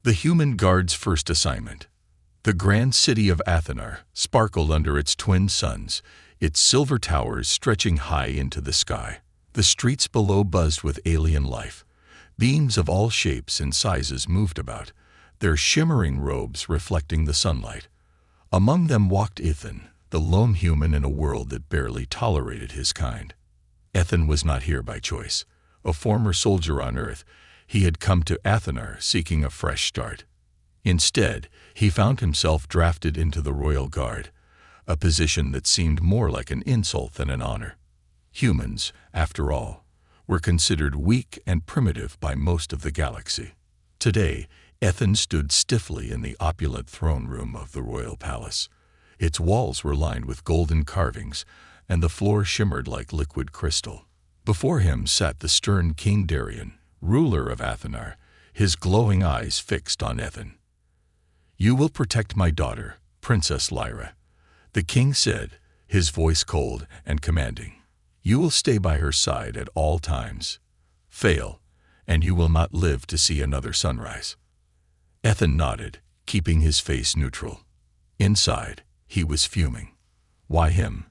The human guard's first assignment. The grand city of Athenar sparkled under its twin suns, its silver towers stretching high into the sky. The streets below buzzed with alien life. Beings of all shapes and sizes moved about, their shimmering robes reflecting the sunlight. Among them walked Ethan, the lone human in a world that barely tolerated his kind. Ethan was not here by choice. A former soldier on Earth, he had come to Athenar seeking a fresh start. Instead, he found himself drafted into the Royal Guard, a position that seemed more like an insult than an honor. Humans, after all, were considered weak and primitive by most of the galaxy. Today, Ethan stood stiffly in the opulent throne room of the royal palace. Its walls were lined with golden carvings, and the floor shimmered like liquid crystal. Before him sat the stern King Darian, ruler of Athenar, his glowing eyes fixed on Ethan. "You will protect my daughter, Princess Lyra," the king said, his voice cold and commanding. "You will stay by her side at all times. Fail, and you will not live to see another sunrise." Ethan nodded, keeping his face neutral. Inside, he was fuming. Why him?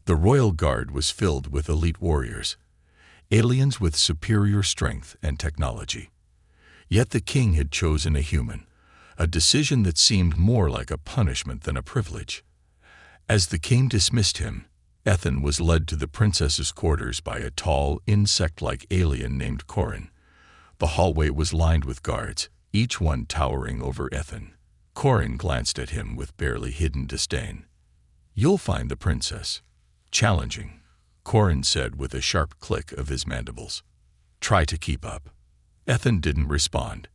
The royal guard was filled with elite warriors, aliens with superior strength and technology. Yet the king had chosen a human, a decision that seemed more like a punishment than a privilege. As the king dismissed him, Ethan was led to the princess's quarters by a tall, insect-like alien named Corin. The hallway was lined with guards, each one towering over Ethan. Corin glanced at him with barely hidden disdain. "You'll find the princess." "Challenging," Corin said with a sharp click of his mandibles. "Try to keep up." Ethan didn't respond.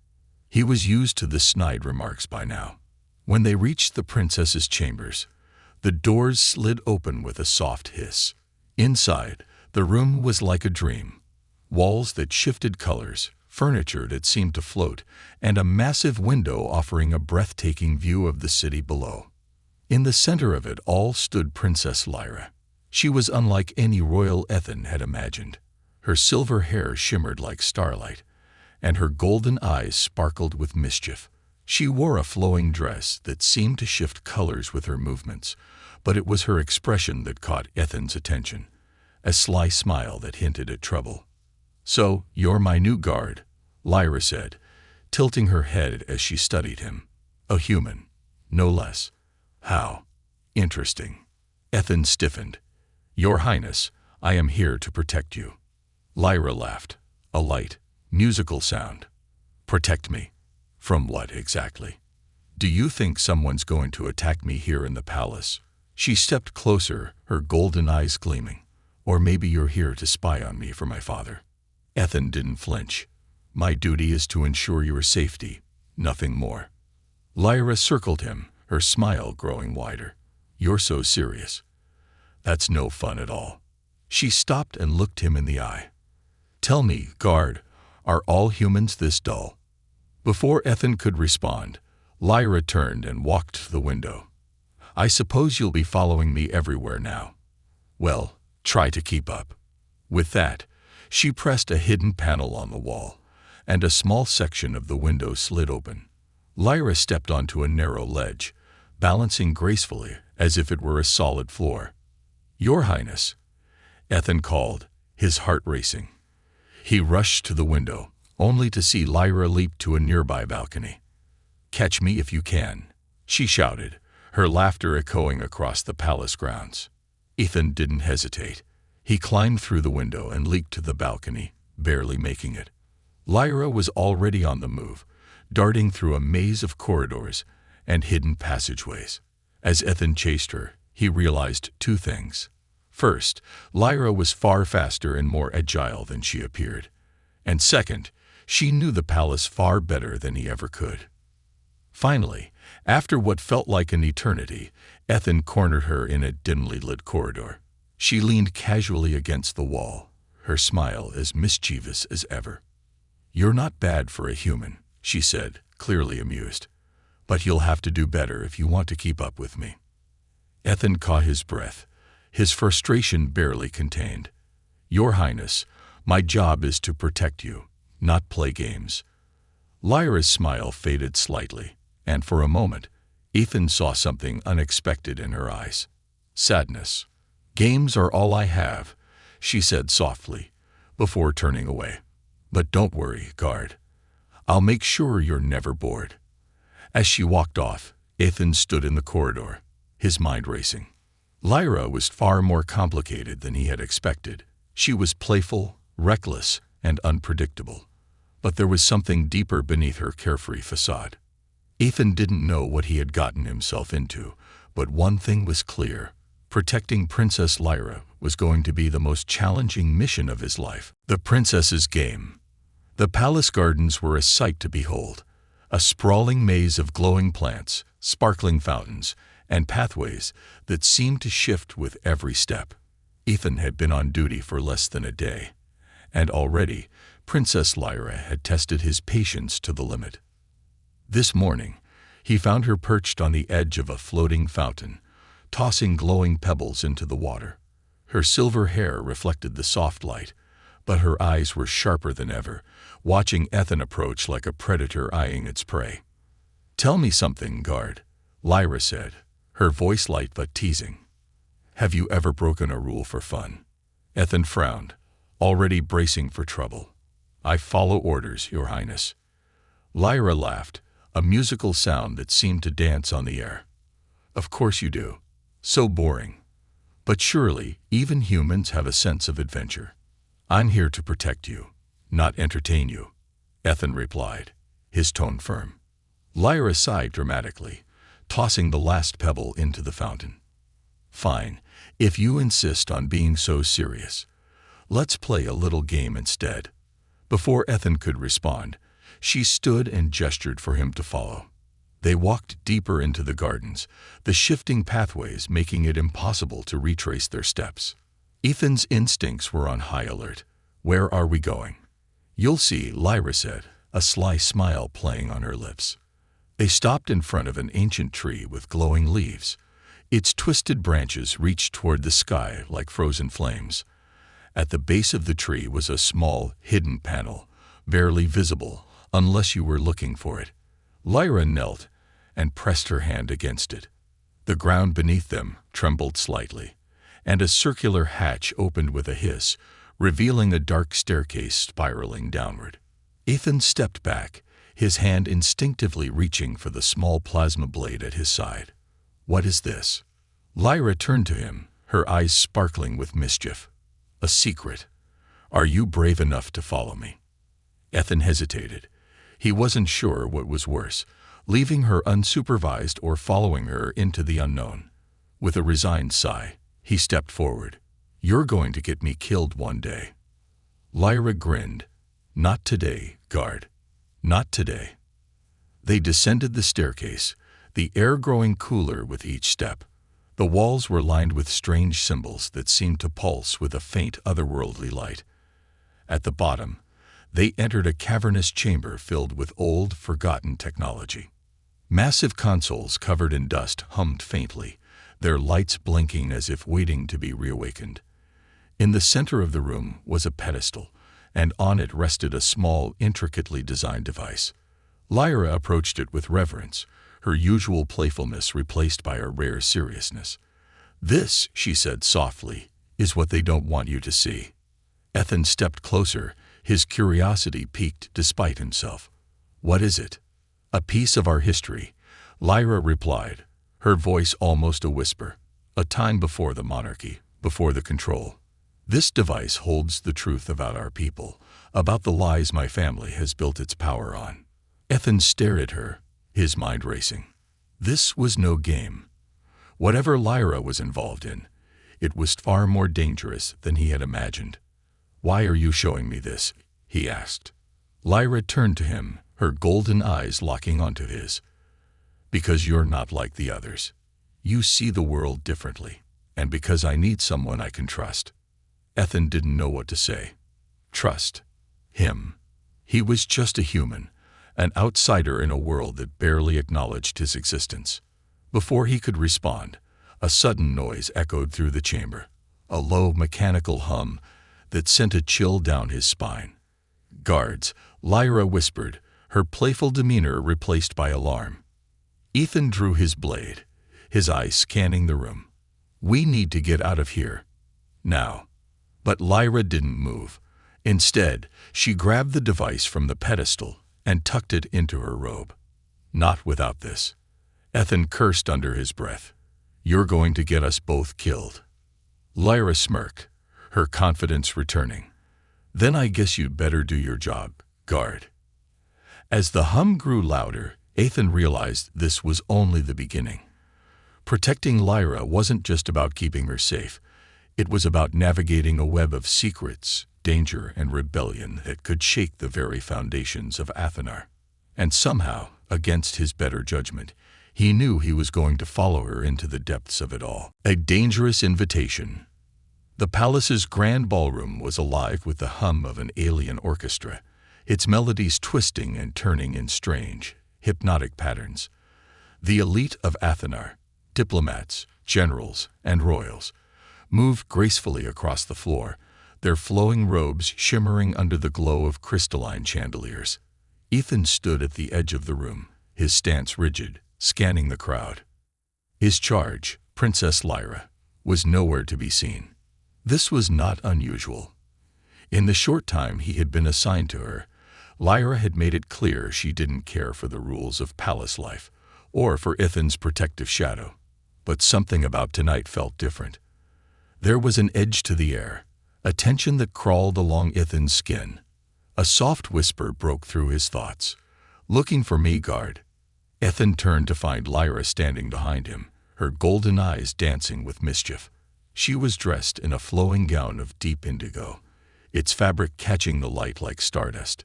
He was used to the snide remarks by now. When they reached the princess's chambers, the doors slid open with a soft hiss. Inside, the room was like a dream. Walls that shifted colors, furniture that seemed to float, and a massive window offering a breathtaking view of the city below. In the center of it all stood Princess Lyra. She was unlike any royal Ethan had imagined. Her silver hair shimmered like starlight, and her golden eyes sparkled with mischief. She wore a flowing dress that seemed to shift colors with her movements, but it was her expression that caught Ethan's attention, a sly smile that hinted at trouble. "So, you're my new guard," Lyra said, tilting her head as she studied him. "A human, no less. How interesting." Ethan stiffened. "Your Highness, I am here to protect you." Lyra laughed, a light, musical sound. "Protect me? From what exactly? Do you think someone's going to attack me here in the palace?" She stepped closer, her golden eyes gleaming. "Or maybe you're here to spy on me for my father." Ethan didn't flinch. "My duty is to ensure your safety, nothing more." Lyra circled him, her smile growing wider. "You're so serious. That's no fun at all." She stopped and looked him in the eye. "Tell me, guard, are all humans this dull?" Before Ethan could respond, Lyra turned and walked to the window. "I suppose you'll be following me everywhere now. Well, try to keep up." With that, she pressed a hidden panel on the wall, and a small section of the window slid open. Lyra stepped onto a narrow ledge, balancing gracefully as if it were a solid floor. "Your Highness," Ethan called, his heart racing. He rushed to the window, only to see Lyra leap to a nearby balcony. "Catch me if you can," she shouted, her laughter echoing across the palace grounds. Ethan didn't hesitate. He climbed through the window and leaped to the balcony, barely making it. Lyra was already on the move, darting through a maze of corridors and hidden passageways. As Ethan chased her, he realized two things. First, Lyra was far faster and more agile than she appeared. And second, she knew the palace far better than he ever could. Finally, after what felt like an eternity, Ethan cornered her in a dimly lit corridor. She leaned casually against the wall, her smile as mischievous as ever. "You're not bad for a human," she said, clearly amused. "But you'll have to do better if you want to keep up with me." Ethan caught his breath, his frustration barely contained. "Your Highness, my job is to protect you, not play games." Lyra's smile faded slightly, and for a moment, Ethan saw something unexpected in her eyes. Sadness. "Games are all I have," she said softly, before turning away. "But don't worry, guard. I'll make sure you're never bored." As she walked off, Ethan stood in the corridor, his mind racing. Lyra was far more complicated than he had expected. She was playful, reckless, and unpredictable. But there was something deeper beneath her carefree facade. Ethan didn't know what he had gotten himself into, but one thing was clear. Protecting Princess Lyra was going to be the most challenging mission of his life. The princess's game. The palace gardens were a sight to behold, a sprawling maze of glowing plants, sparkling fountains, and pathways that seemed to shift with every step. Ethan had been on duty for less than a day, and already Princess Lyra had tested his patience to the limit. This morning, he found her perched on the edge of a floating fountain, tossing glowing pebbles into the water. Her silver hair reflected the soft light, but her eyes were sharper than ever, watching Ethan approach like a predator eyeing its prey. "Tell me something, guard," Lyra said, her voice light but teasing. "Have you ever broken a rule for fun?" Ethan frowned, already bracing for trouble. "I follow orders, Your Highness." Lyra laughed, a musical sound that seemed to dance on the air. "Of course you do. So boring. But surely, even humans have a sense of adventure." "I'm here to protect you, not entertain you," Ethan replied, his tone firm. Lyra sighed dramatically, tossing the last pebble into the fountain. "Fine, if you insist on being so serious. Let's play a little game instead." Before Ethan could respond, she stood and gestured for him to follow. They walked deeper into the gardens, the shifting pathways making it impossible to retrace their steps. Ethan's instincts were on high alert. "Where are we going?" "You'll see," Lyra said, a sly smile playing on her lips. They stopped in front of an ancient tree with glowing leaves. Its twisted branches reached toward the sky like frozen flames. At the base of the tree was a small, hidden panel, barely visible unless you were looking for it. Lyra knelt and pressed her hand against it. The ground beneath them trembled slightly, and a circular hatch opened with a hiss, revealing a dark staircase spiraling downward. Ethan stepped back, his hand instinctively reaching for the small plasma blade at his side. "What is this?" Lyra turned to him, her eyes sparkling with mischief. "A secret. Are you brave enough to follow me?" Ethan hesitated. He wasn't sure what was worse, leaving her unsupervised or following her into the unknown. With a resigned sigh, he stepped forward. "You're going to get me killed one day." Lyra grinned. "Not today, guard. Not today." They descended the staircase, the air growing cooler with each step. The walls were lined with strange symbols that seemed to pulse with a faint otherworldly light. At the bottom, they entered a cavernous chamber filled with old, forgotten technology. Massive consoles covered in dust hummed faintly, their lights blinking as if waiting to be reawakened. In the center of the room was a pedestal, and on it rested a small, intricately designed device. Lyra approached it with reverence, her usual playfulness replaced by a rare seriousness. "This," she said softly, "is what they don't want you to see." Ethan stepped closer, his curiosity piqued despite himself. "What is it?" "A piece of our history," Lyra replied, her voice almost a whisper. "A time before the monarchy, before the control. This device holds the truth about our people, about the lies my family has built its power on." Ethan stared at her, his mind racing. This was no game. Whatever Lyra was involved in, it was far more dangerous than he had imagined. "Why are you showing me this?" he asked. Lyra turned to him, her golden eyes locking onto his. "Because you're not like the others. You see the world differently, and because I need someone I can trust." Ethan didn't know what to say. Trust him. He was just a human, an outsider in a world that barely acknowledged his existence. Before he could respond, a sudden noise echoed through the chamber, a low mechanical hum that sent a chill down his spine. "Guards," Lyra whispered, her playful demeanor replaced by alarm. Ethan drew his blade, his eyes scanning the room. "We need to get out of here. Now." But Lyra didn't move. Instead, she grabbed the device from the pedestal and tucked it into her robe. "Not without this." Ethan cursed under his breath. "You're going to get us both killed." Lyra smirked, her confidence returning. "Then I guess you'd better do your job, guard." As the hum grew louder, Ethan realized this was only the beginning. Protecting Lyra wasn't just about keeping her safe. It was about navigating a web of secrets, danger, and rebellion that could shake the very foundations of Athenar. And somehow, against his better judgment, he knew he was going to follow her into the depths of it all. A dangerous invitation. The palace's grand ballroom was alive with the hum of an alien orchestra, its melodies twisting and turning in strange, hypnotic patterns. The elite of Athenar, diplomats, generals, and royals, moved gracefully across the floor, their flowing robes shimmering under the glow of crystalline chandeliers. Ethan stood at the edge of the room, his stance rigid, scanning the crowd. His charge, Princess Lyra, was nowhere to be seen. This was not unusual. In the short time he had been assigned to her, Lyra had made it clear she didn't care for the rules of palace life, or for Ethan's protective shadow. But something about tonight felt different. There was an edge to the air, a tension that crawled along Ethan's skin. A soft whisper broke through his thoughts. "Looking for me, guard." Ethan turned to find Lyra standing behind him, her golden eyes dancing with mischief. She was dressed in a flowing gown of deep indigo, its fabric catching the light like stardust.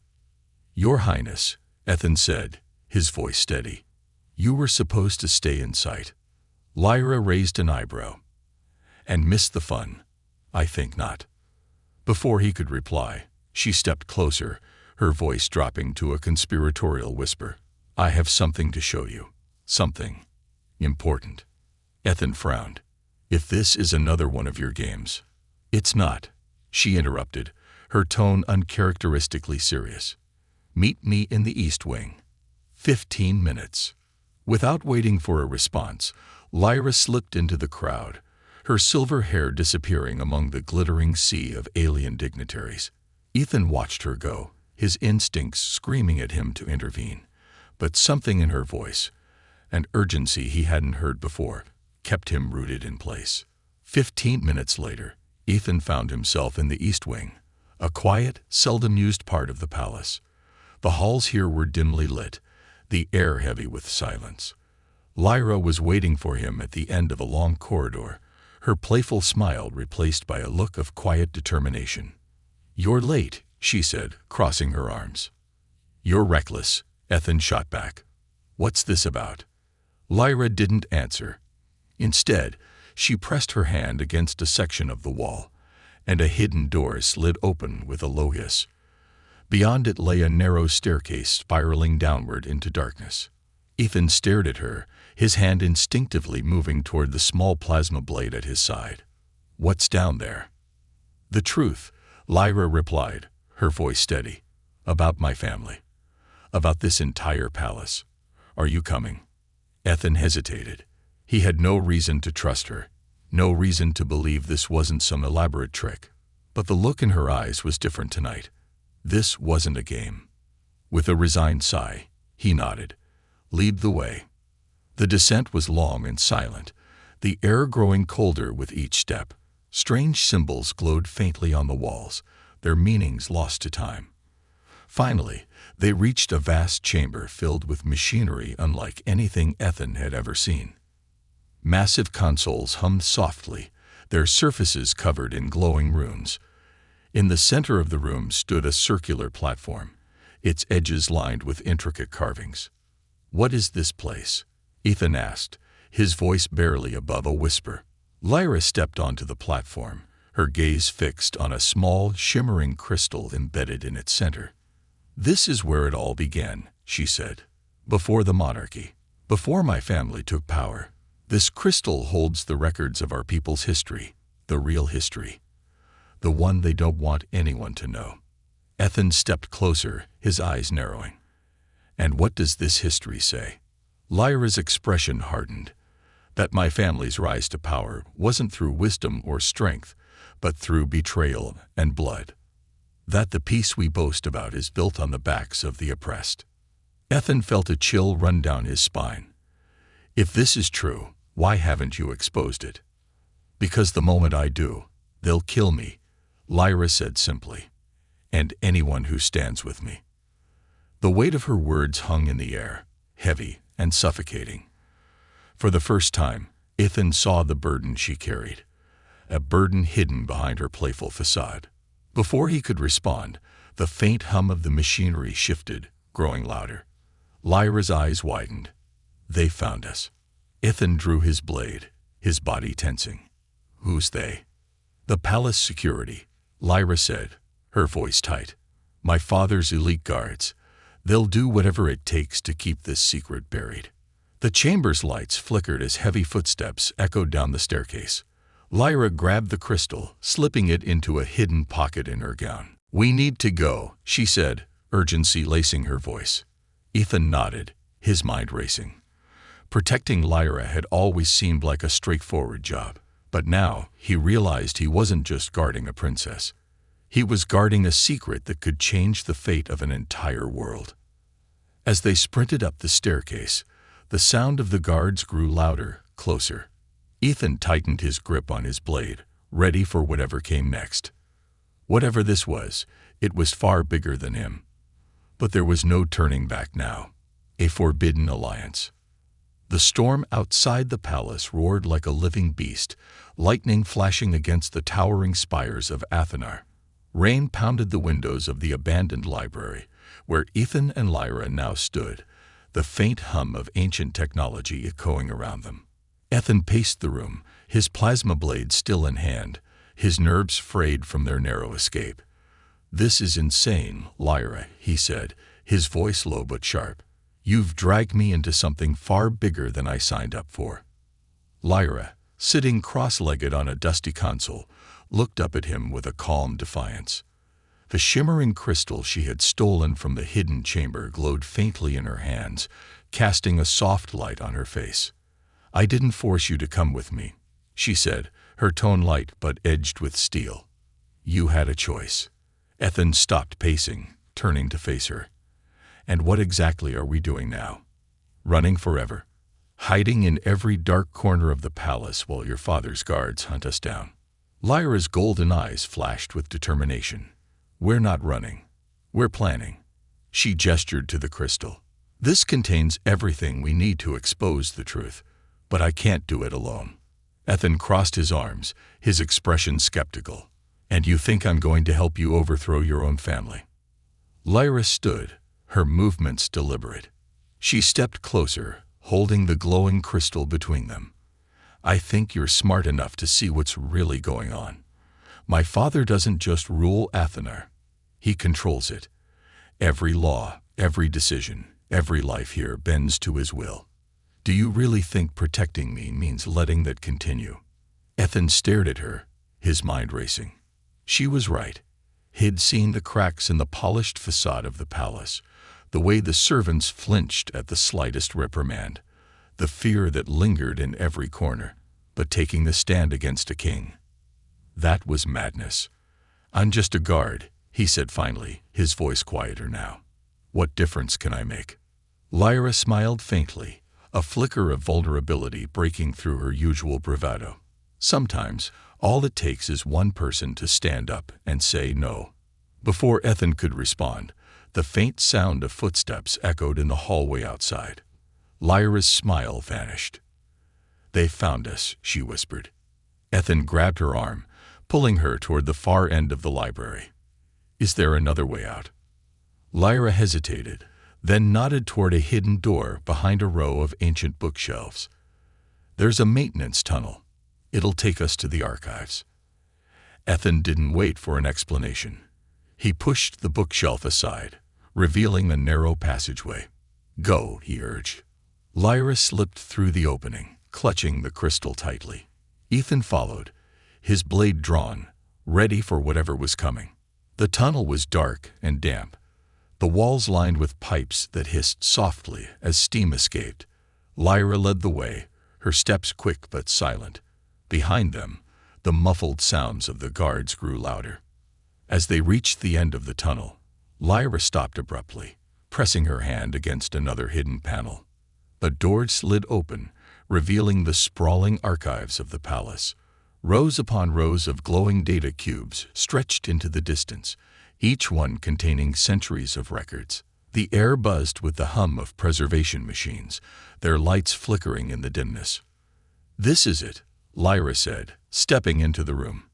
"Your Highness," Ethan said, his voice steady. "You were supposed to stay in sight." Lyra raised an eyebrow. "And missed the fun?" "I think not." Before he could reply, she stepped closer, her voice dropping to a conspiratorial whisper. "I have something to show you. Something important." Ethan frowned. "If this is another one of your games." "It's not," she interrupted, her tone uncharacteristically serious. "Meet me in the East Wing." 15 minutes. Without waiting for a response, Lyra slipped into the crowd, her silver hair disappearing among the glittering sea of alien dignitaries. Ethan watched her go, his instincts screaming at him to intervene. But something in her voice, an urgency he hadn't heard before, kept him rooted in place. 15 minutes later, Ethan found himself in the East Wing, a quiet, seldom-used part of the palace. The halls here were dimly lit, the air heavy with silence. Lyra was waiting for him at the end of a long corridor, her playful smile replaced by a look of quiet determination. "You're late," she said, crossing her arms. "You're reckless," Ethan shot back. "What's this about?" Lyra didn't answer. Instead, she pressed her hand against a section of the wall, and a hidden door slid open with a low hiss. Beyond it lay a narrow staircase spiraling downward into darkness. Ethan stared at her, his hand instinctively moving toward the small plasma blade at his side. "What's down there?" "The truth," Lyra replied, her voice steady. "About my family. About this entire palace. Are you coming?" Ethan hesitated. He had no reason to trust her, no reason to believe this wasn't some elaborate trick. But the look in her eyes was different tonight. This wasn't a game. With a resigned sigh, he nodded. "Lead the way." The descent was long and silent, the air growing colder with each step. Strange symbols glowed faintly on the walls, their meanings lost to time. Finally, they reached a vast chamber filled with machinery unlike anything Ethan had ever seen. Massive consoles hummed softly, their surfaces covered in glowing runes. In the center of the room stood a circular platform, its edges lined with intricate carvings. "What is this place?" Ethan asked, his voice barely above a whisper. Lyra stepped onto the platform, her gaze fixed on a small, shimmering crystal embedded in its center. "This is where it all began," she said. "Before the monarchy, before my family took power. This crystal holds the records of our people's history, the real history. The one they don't want anyone to know." Ethan stepped closer, his eyes narrowing. And what does this history say? Lyra's expression hardened. That my family's rise to power wasn't through wisdom or strength, but through betrayal and blood. That the peace we boast about is built on the backs of the oppressed. Ethan felt a chill run down his spine. If this is true, why haven't you exposed it? Because the moment I do, they'll kill me, Lyra said simply. And anyone who stands with me. The weight of her words hung in the air, heavy and suffocating. For the first time, Ethan saw the burden she carried, a burden hidden behind her playful facade. Before he could respond, the faint hum of the machinery shifted, growing louder. Lyra's eyes widened. They found us. Ethan drew his blade, his body tensing. Who's they? The palace security, Lyra said, her voice tight. My father's elite guards. They'll do whatever it takes to keep this secret buried. The chamber's lights flickered as heavy footsteps echoed down the staircase. Lyra grabbed the crystal, slipping it into a hidden pocket in her gown. We need to go, she said, urgency lacing her voice. Ethan nodded, his mind racing. Protecting Lyra had always seemed like a straightforward job, but now he realized he wasn't just guarding a princess. He was guarding a secret that could change the fate of an entire world. As they sprinted up the staircase, the sound of the guards grew louder, closer. Ethan tightened his grip on his blade, ready for whatever came next. Whatever this was, it was far bigger than him. But there was no turning back now. A forbidden alliance. The storm outside the palace roared like a living beast, lightning flashing against the towering spires of Athanar. Rain pounded the windows of the abandoned library, where Ethan and Lyra now stood, the faint hum of ancient technology echoing around them. Ethan paced the room, his plasma blade still in hand, his nerves frayed from their narrow escape. This is insane, Lyra, he said, his voice low but sharp. You've dragged me into something far bigger than I signed up for. Lyra, sitting cross-legged on a dusty console, looked up at him with a calm defiance. The shimmering crystal she had stolen from the hidden chamber glowed faintly in her hands, casting a soft light on her face. I didn't force you to come with me, she said, her tone light but edged with steel. You had a choice. Ethan stopped pacing, turning to face her. And what exactly are we doing now? Running forever? Hiding in every dark corner of the palace while your father's guards hunt us down? Lyra's golden eyes flashed with determination. We're not running. We're planning. She gestured to the crystal. This contains everything we need to expose the truth, but I can't do it alone. Ethan crossed his arms, his expression skeptical. And you think I'm going to help you overthrow your own family? Lyra stood, her movements deliberate. She stepped closer, holding the glowing crystal between them. I think you're smart enough to see what's really going on. My father doesn't just rule Athanar. He controls it. Every law, every decision, every life here bends to his will. Do you really think protecting me means letting that continue? Ethan stared at her, his mind racing. She was right. He'd seen the cracks in the polished facade of the palace, the way the servants flinched at the slightest reprimand, the fear that lingered in every corner, but taking the stand against a king. That was madness. I'm just a guard, he said finally, his voice quieter now. What difference can I make? Lyra smiled faintly, a flicker of vulnerability breaking through her usual bravado. Sometimes, all it takes is one person to stand up and say no. Before Ethan could respond, the faint sound of footsteps echoed in the hallway outside. Lyra's smile vanished. They found us, she whispered. Ethan grabbed her arm, pulling her toward the far end of the library. Is there another way out? Lyra hesitated, then nodded toward a hidden door behind a row of ancient bookshelves. There's a maintenance tunnel. It'll take us to the archives. Ethan didn't wait for an explanation. He pushed the bookshelf aside, revealing a narrow passageway. Go, he urged. Lyra slipped through the opening, clutching the crystal tightly. Ethan followed, his blade drawn, ready for whatever was coming. The tunnel was dark and damp. The the walls lined with pipes that hissed softly as steam escaped. Lyra led the way, her steps quick but silent. Behind them, the muffled sounds of the guards grew louder. As they reached the end of the tunnel, Lyra stopped abruptly, pressing her hand against another hidden panel. A door slid open, revealing the sprawling archives of the palace. Rows upon rows of glowing data cubes stretched into the distance, each one containing centuries of records. The air buzzed with the hum of preservation machines, their lights flickering in the dimness. "This is it," Lyra said, stepping into the room.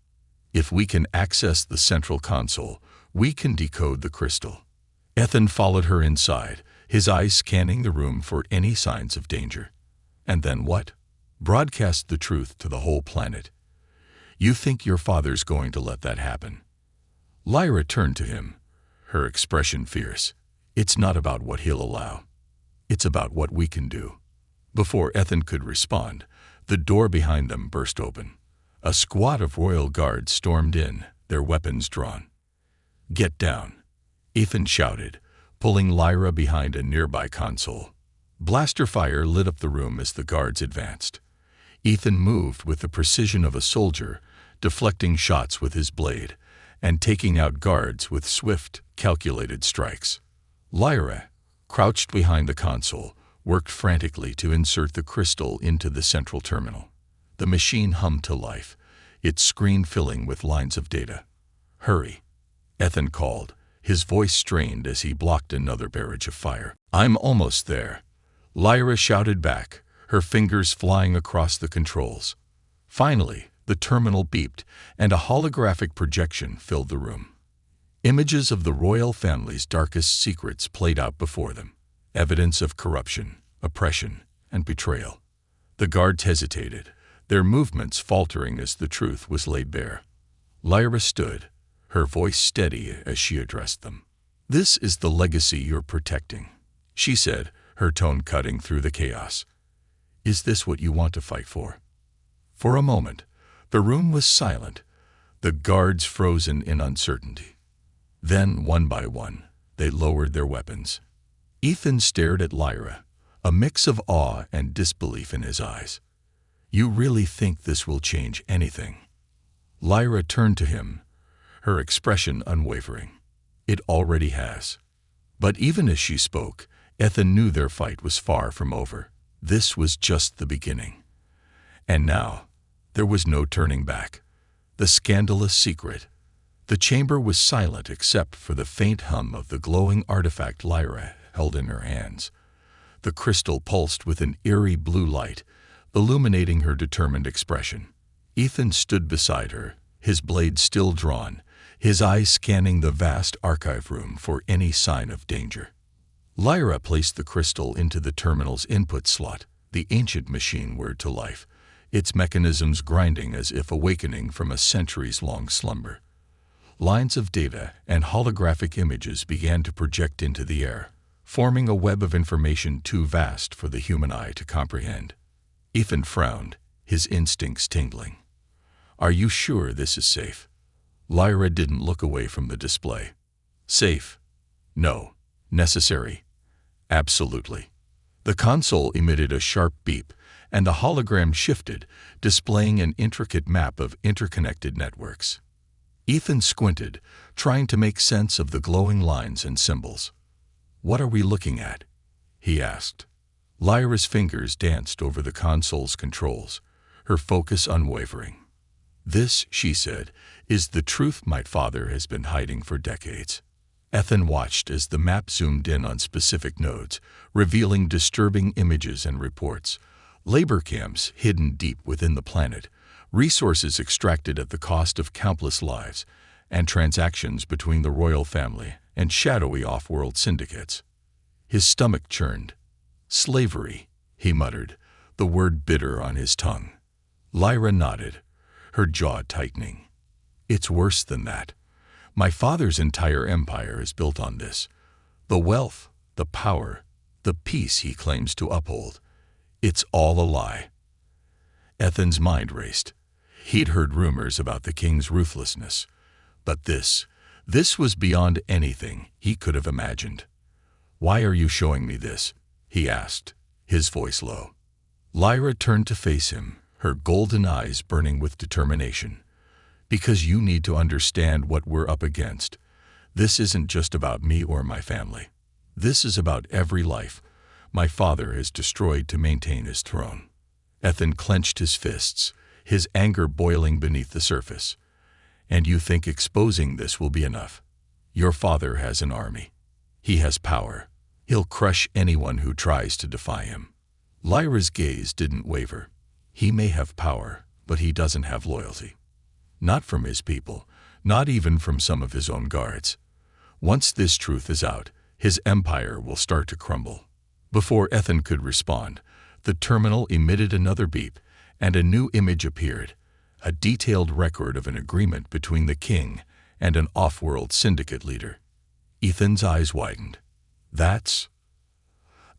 "If we can access the central console, we can decode the crystal." Ethan followed her inside, his eyes scanning the room for any signs of danger. "And then what?" "Broadcast the truth to the whole planet." "You think your father's going to let that happen?" Lyra turned to him, her expression fierce. "It's not about what he'll allow. It's about what we can do." Before Ethan could respond, the door behind them burst open. A squad of royal guards stormed in, their weapons drawn. "Get down," Ethan shouted, pulling Lyra behind a nearby console. Blaster fire lit up the room as the guards advanced. Ethan moved with the precision of a soldier, deflecting shots with his blade and taking out guards with swift, calculated strikes. Lyra, crouched behind the console, worked frantically to insert the crystal into the central terminal. The machine hummed to life, its screen filling with lines of data. "Hurry," Ethan called, his voice strained as he blocked another barrage of fire. "I'm almost there," Lyra shouted back, her fingers flying across the controls. Finally, the terminal beeped, and a holographic projection filled the room. Images of the royal family's darkest secrets played out before them, evidence of corruption, oppression, and betrayal. The guards hesitated, their movements faltering as the truth was laid bare. Lyra stood, her voice steady as she addressed them. "This is the legacy you're protecting," she said, her tone cutting through the chaos. "Is this what you want to fight for?" For a moment, the room was silent, the guards frozen in uncertainty. Then, one by one, they lowered their weapons. Ethan stared at Lyra, a mix of awe and disbelief in his eyes. "You really think this will change anything?" Lyra turned to him, her expression unwavering. "It already has." But even as she spoke, Ethan knew their fight was far from over. This was just the beginning. And now, there was no turning back. The Scandalous Secret. The chamber was silent except for the faint hum of the glowing artifact Lyra held in her hands. The crystal pulsed with an eerie blue light, illuminating her determined expression. Ethan stood beside her, his blade still drawn, his eyes scanning the vast archive room for any sign of danger. Lyra placed the crystal into the terminal's input slot, the ancient machine whirred to life, its mechanisms grinding as if awakening from a centuries-long slumber. Lines of data and holographic images began to project into the air, forming a web of information too vast for the human eye to comprehend. Ethan frowned, his instincts tingling. "Are you sure this is safe?" Lyra didn't look away from the display. "Safe? No. Necessary? Absolutely." The console emitted a sharp beep, and the hologram shifted, displaying an intricate map of interconnected networks. Ethan squinted, trying to make sense of the glowing lines and symbols. "What are we looking at?" he asked. Lyra's fingers danced over the console's controls, her focus unwavering. "This," she said, "is the truth my father has been hiding for decades." Ethan watched as the map zoomed in on specific nodes, revealing disturbing images and reports. Labor camps hidden deep within the planet, resources extracted at the cost of countless lives, and transactions between the royal family and shadowy off-world syndicates. His stomach churned. "Slavery," he muttered, the word bitter on his tongue. Lyra nodded, her jaw tightening. "It's worse than that. My father's entire empire is built on this. The wealth, the power, the peace he claims to uphold. It's all a lie." Ethan's mind raced. He'd heard rumors about the king's ruthlessness. But this This was beyond anything he could have imagined. "Why are you showing me this?" he asked, his voice low. Lyra turned to face him, her golden eyes burning with determination. "Because you need to understand what we're up against. This isn't just about me or my family. This is about every life my father has destroyed to maintain his throne." Ethan clenched his fists, his anger boiling beneath the surface. "And you think exposing this will be enough? Your father has an army. He has power. He'll crush anyone who tries to defy him." Lyra's gaze didn't waver. "He may have power, but he doesn't have loyalty. Not from his people, not even from some of his own guards. Once this truth is out, his empire will start to crumble." Before Ethan could respond, the terminal emitted another beep, and a new image appeared, a detailed record of an agreement between the king and an off-world syndicate leader. Ethan's eyes widened. "That's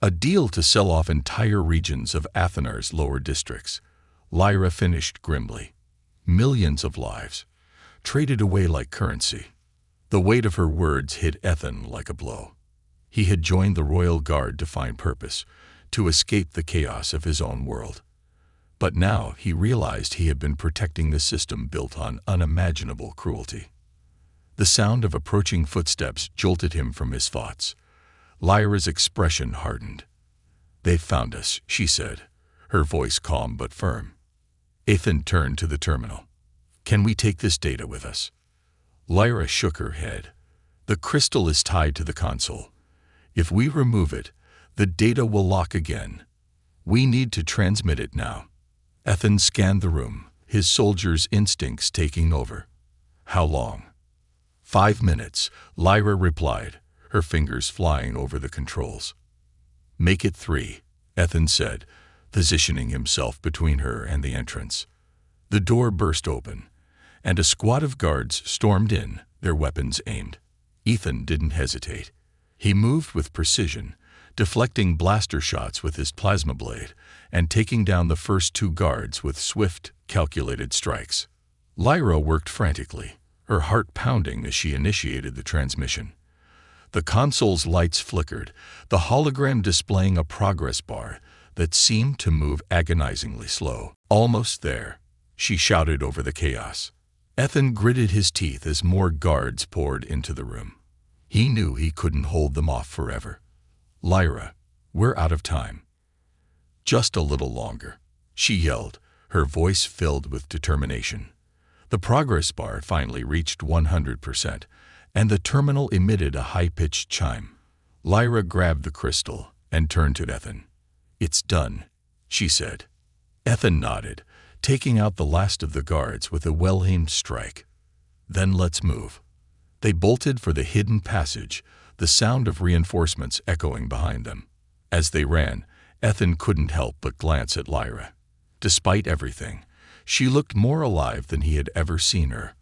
a deal to sell off entire regions of Athenar's lower districts," Lyra finished grimly. "Millions of lives, traded away like currency." The weight of her words hit Ethan like a blow. He had joined the royal guard to find purpose, to escape the chaos of his own world. But now he realized he had been protecting the system built on unimaginable cruelty. The sound of approaching footsteps jolted him from his thoughts. Lyra's expression hardened. "They've found us," she said, her voice calm but firm. Ethan turned to the terminal. "Can we take this data with us?" Lyra shook her head. "The crystal is tied to the console. If we remove it, the data will lock again. We need to transmit it now." Ethan scanned the room, his soldier's instincts taking over. "How long?" "5 minutes," Lyra replied, her fingers flying over the controls. "Make it 3, Ethan said, positioning himself between her and the entrance. The door burst open, and a squad of guards stormed in, their weapons aimed. Ethan didn't hesitate. He moved with precision, deflecting blaster shots with his plasma blade and taking down the first 2 guards with swift, calculated strikes. Lyra worked frantically, her heart pounding as she initiated the transmission. The console's lights flickered, the hologram displaying a progress bar that seemed to move agonizingly slow. "Almost there," she shouted over the chaos. Ethan gritted his teeth as more guards poured into the room. He knew he couldn't hold them off forever. "Lyra, we're out of time." "Just a little longer," she yelled, her voice filled with determination. The progress bar finally reached 100%, and the terminal emitted a high-pitched chime. Lyra grabbed the crystal and turned to Ethan. "It's done," she said. Ethan nodded, taking out the last of the guards with a well-aimed strike. "Then let's move." They bolted for the hidden passage, the sound of reinforcements echoing behind them. As they ran, Ethan couldn't help but glance at Lyra. Despite everything, she looked more alive than he had ever seen her.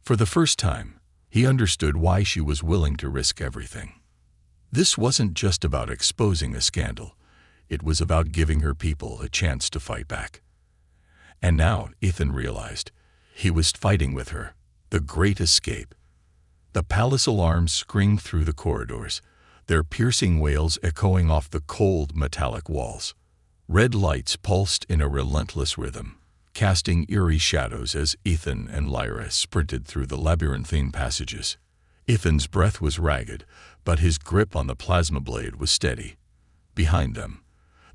For the first time, he understood why she was willing to risk everything. This wasn't just about exposing a scandal. It was about giving her people a chance to fight back. And now, Ethan realized, he was fighting with her, the great escape. The palace alarms screamed through the corridors, their piercing wails echoing off the cold, metallic walls. Red lights pulsed in a relentless rhythm, casting eerie shadows as Ethan and Lyra sprinted through the labyrinthine passages. Ethan's breath was ragged, but his grip on the plasma blade was steady. Behind them,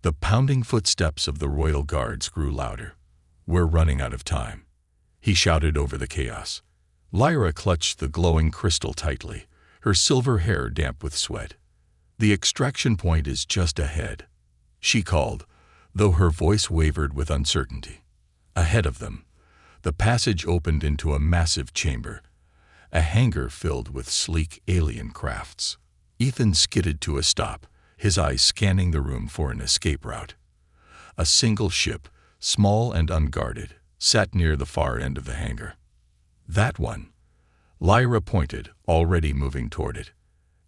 the pounding footsteps of the royal guards grew louder. "We're running out of time," he shouted over the chaos. Lyra clutched the glowing crystal tightly, her silver hair damp with sweat. "The extraction point is just ahead," she called, though her voice wavered with uncertainty. Ahead of them, the passage opened into a massive chamber, a hangar filled with sleek alien crafts. Ethan skidded to a stop, his eyes scanning the room for an escape route. A single ship, small and unguarded, sat near the far end of the hangar. "That one." Lyra pointed, already moving toward it.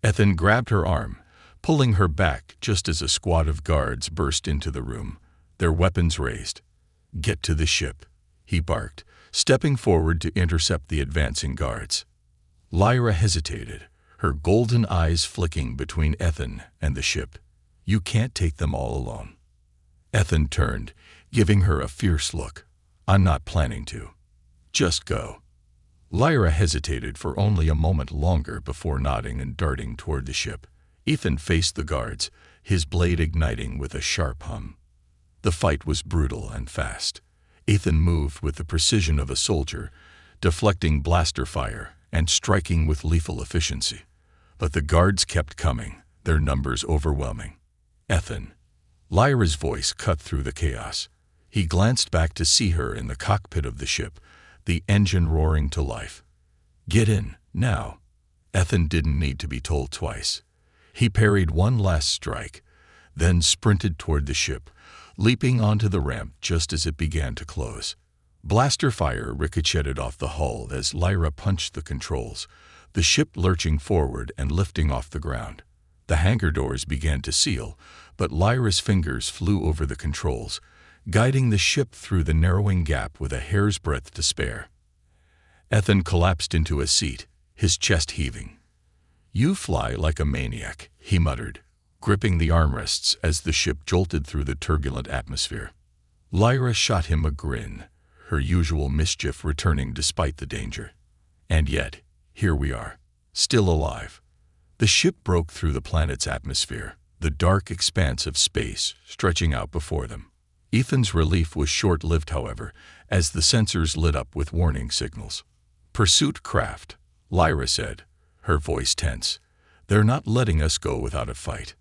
Ethan grabbed her arm, pulling her back just as a squad of guards burst into the room, their weapons raised. "Get to the ship," he barked, stepping forward to intercept the advancing guards. Lyra hesitated, her golden eyes flicking between Ethan and the ship. "You can't take them all alone." Ethan turned, giving her a fierce look. "I'm not planning to. Just go." Lyra hesitated for only a moment longer before nodding and darting toward the ship. Ethan faced the guards, his blade igniting with a sharp hum. The fight was brutal and fast. Ethan moved with the precision of a soldier, deflecting blaster fire and striking with lethal efficiency. But the guards kept coming, their numbers overwhelming. "Ethan." Lyra's voice cut through the chaos. He glanced back to see her in the cockpit of the ship, the engine roaring to life. "Get in, now." Ethan didn't need to be told twice. He parried one last strike, then sprinted toward the ship, leaping onto the ramp just as it began to close. Blaster fire ricocheted off the hull as Lyra punched the controls, the ship lurching forward and lifting off the ground. The hangar doors began to seal, but Lyra's fingers flew over the controls, guiding the ship through the narrowing gap with a hair's breadth to spare. Ethan collapsed into a seat, his chest heaving. "You fly like a maniac," he muttered, gripping the armrests as the ship jolted through the turbulent atmosphere. Lyra shot him a grin, her usual mischief returning despite the danger. "And yet, here we are, still alive." The ship broke through the planet's atmosphere, the dark expanse of space stretching out before them. Ethan's relief was short-lived, however, as the sensors lit up with warning signals. "Pursuit craft," Lyra said, her voice tense. "They're not letting us go without a fight."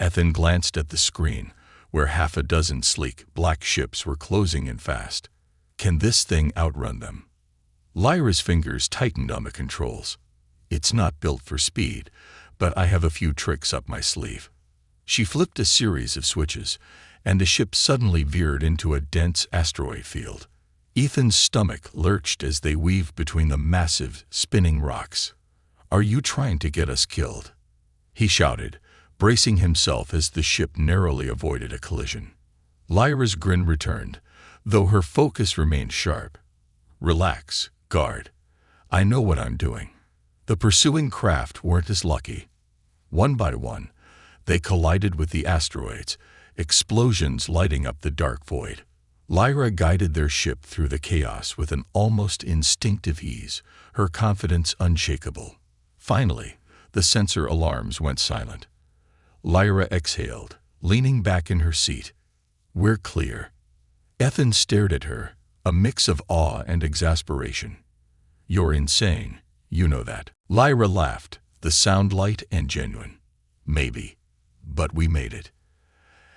Ethan glanced at the screen, where half a dozen sleek, black ships were closing in fast. "Can this thing outrun them?" Lyra's fingers tightened on the controls. "It's not built for speed, but I have a few tricks up my sleeve." She flipped a series of switches, and the ship suddenly veered into a dense asteroid field. Ethan's stomach lurched as they weaved between the massive, spinning rocks. "Are you trying to get us killed?" he shouted, bracing himself as the ship narrowly avoided a collision. Lyra's grin returned, though her focus remained sharp. "Relax, guard. I know what I'm doing." The pursuing craft weren't as lucky. One by one, they collided with the asteroids, explosions lighting up the dark void. Lyra guided their ship through the chaos with an almost instinctive ease, her confidence unshakable. Finally, the sensor alarms went silent. Lyra exhaled, leaning back in her seat. "We're clear." Ethan stared at her, a mix of awe and exasperation. "You're insane, you know that." Lyra laughed, the sound light and genuine. "Maybe, but we made it."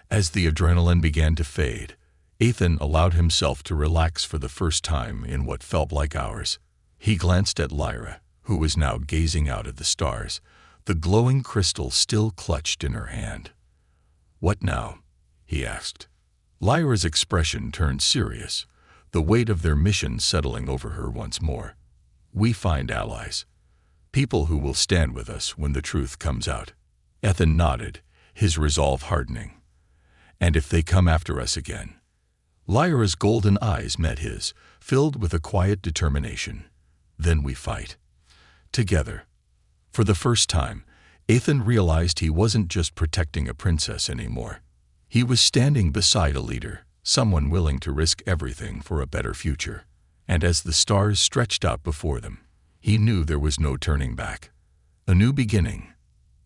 As the adrenaline began to fade, Ethan allowed himself to relax for the first time in what felt like hours. He glanced at Lyra, who was now gazing out at the stars, the glowing crystal still clutched in her hand. "What now?" he asked. Lyra's expression turned serious, the weight of their mission settling over her once more. "We find allies. People who will stand with us when the truth comes out." Ethan nodded, his resolve hardening. "And if they come after us again?" Lyra's golden eyes met his, filled with a quiet determination. "Then we fight. Together." For the first time, Ethan realized he wasn't just protecting a princess anymore. He was standing beside a leader, someone willing to risk everything for a better future. And as the stars stretched out before them, he knew there was no turning back. A new beginning.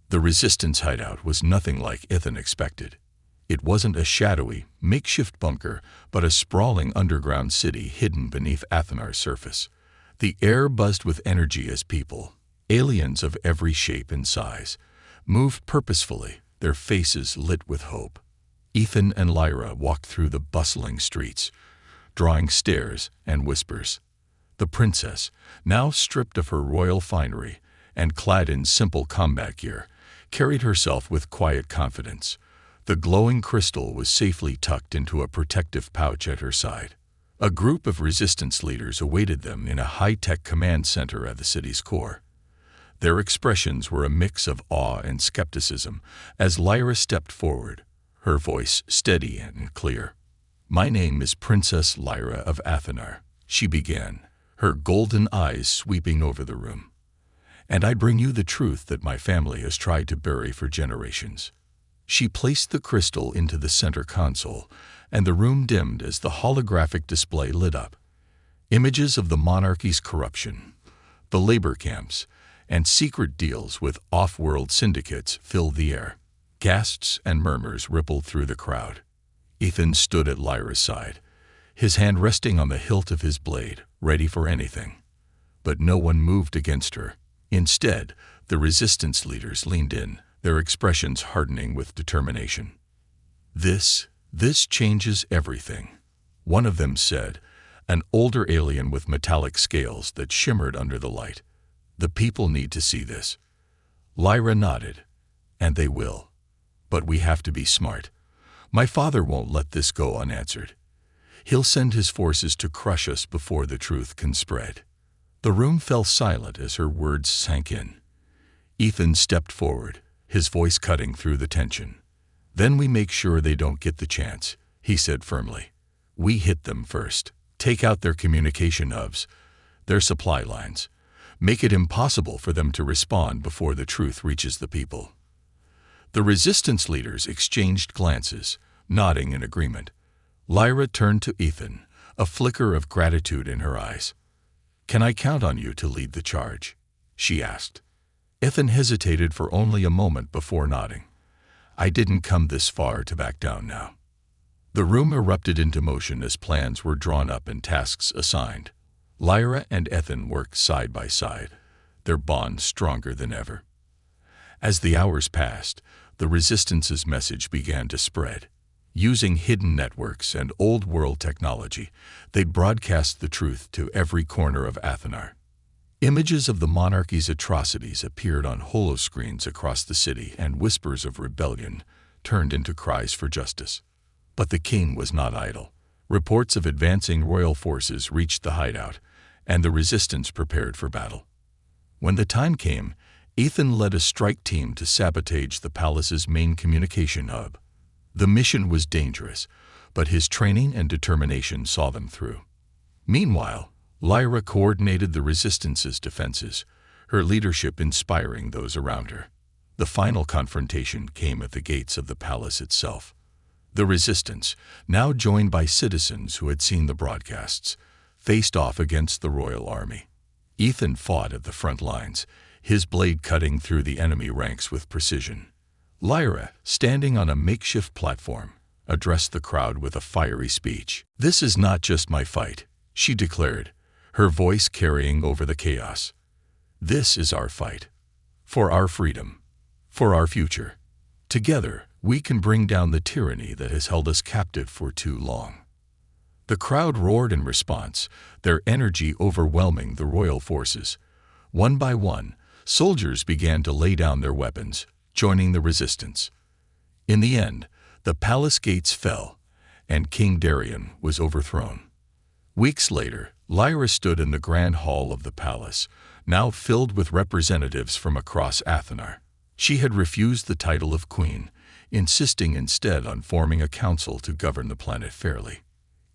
The Resistance hideout was nothing like Ethan expected. It wasn't a shadowy, makeshift bunker, but a sprawling underground city hidden beneath Athenar's surface. The air buzzed with energy as people, aliens of every shape and size, moved purposefully, their faces lit with hope. Ethan and Lyra walked through the bustling streets, drawing stares and whispers. The princess, now stripped of her royal finery and clad in simple combat gear, carried herself with quiet confidence. The glowing crystal was safely tucked into a protective pouch at her side. A group of resistance leaders awaited them in a high-tech command center at the city's core. Their expressions were a mix of awe and skepticism as Lyra stepped forward, her voice steady and clear. "My name is Princess Lyra of Athenar," she began, her golden eyes sweeping over the room. And I bring you the truth that my family has tried to bury for generations." She placed the crystal into the center console, and the room dimmed as the holographic display lit up. Images of the monarchy's corruption, the labor camps, and secret deals with off-world syndicates filled the air. Gasps and murmurs rippled through the crowd. Ethan stood at Lyra's side, his hand resting on the hilt of his blade, ready for anything. But no one moved against her. Instead, the resistance leaders leaned in, their expressions hardening with determination. This changes everything," one of them said, an older alien with metallic scales that shimmered under the light. "The people need to see this." Lyra nodded. "And they will. But we have to be smart. My father won't let this go unanswered. He'll send his forces to crush us before the truth can spread." The room fell silent as her words sank in. Ethan stepped forward, his voice cutting through the tension. "Then we make sure they don't get the chance," he said firmly. "We hit them first. Take out their communication hubs, their supply lines. Make it impossible for them to respond before the truth reaches the people." The resistance leaders exchanged glances, nodding in agreement. Lyra turned to Ethan, a flicker of gratitude in her eyes. "Can I count on you to lead the charge?" she asked. Ethan hesitated for only a moment before nodding. "I didn't come this far to back down now." The room erupted into motion as plans were drawn up and tasks assigned. Lyra and Ethan worked side by side, their bond stronger than ever. As the hours passed, the Resistance's message began to spread. Using hidden networks and old-world technology, they'd broadcast the truth to every corner of Athenar. Images of the monarchy's atrocities appeared on holoscreens across the city, and whispers of rebellion turned into cries for justice. But the king was not idle. Reports of advancing royal forces reached the hideout, and the resistance prepared for battle. When the time came, Ethan led a strike team to sabotage the palace's main communication hub. The mission was dangerous, but his training and determination saw them through. Meanwhile, Lyra coordinated the resistance's defenses, her leadership inspiring those around her. The final confrontation came at the gates of the palace itself. The resistance, now joined by citizens who had seen the broadcasts, faced off against the royal army. Ethan fought at the front lines, his blade cutting through the enemy ranks with precision. Lyra, standing on a makeshift platform, addressed the crowd with a fiery speech. "This is not just my fight," she declared, her voice carrying over the chaos. "This is our fight. For our freedom. For our future. Together, we can bring down the tyranny that has held us captive for too long." The crowd roared in response, their energy overwhelming the royal forces. One by one, soldiers began to lay down their weapons, joining the resistance. In the end, the palace gates fell, and King Darian was overthrown. Weeks later, Lyra stood in the grand hall of the palace, now filled with representatives from across Athenar. She had refused the title of queen, insisting instead on forming a council to govern the planet fairly.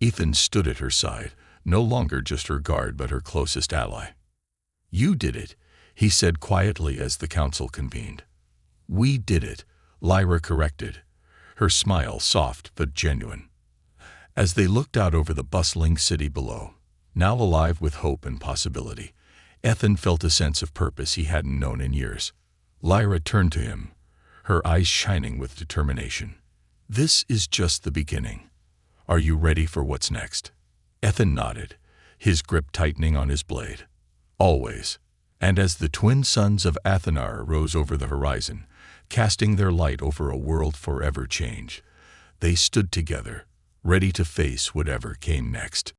Ethan stood at her side, no longer just her guard but her closest ally. "You did it," he said quietly as the council convened. "We did it," Lyra corrected, her smile soft but genuine. As they looked out over the bustling city below, now alive with hope and possibility, Ethan felt a sense of purpose he hadn't known in years. Lyra turned to him, her eyes shining with determination. "This is just the beginning. Are you ready for what's next?" Ethan nodded, his grip tightening on his blade. "Always." And as the twin suns of Athenar rose over the horizon, casting their light over a world forever changed, they stood together, ready to face whatever came next.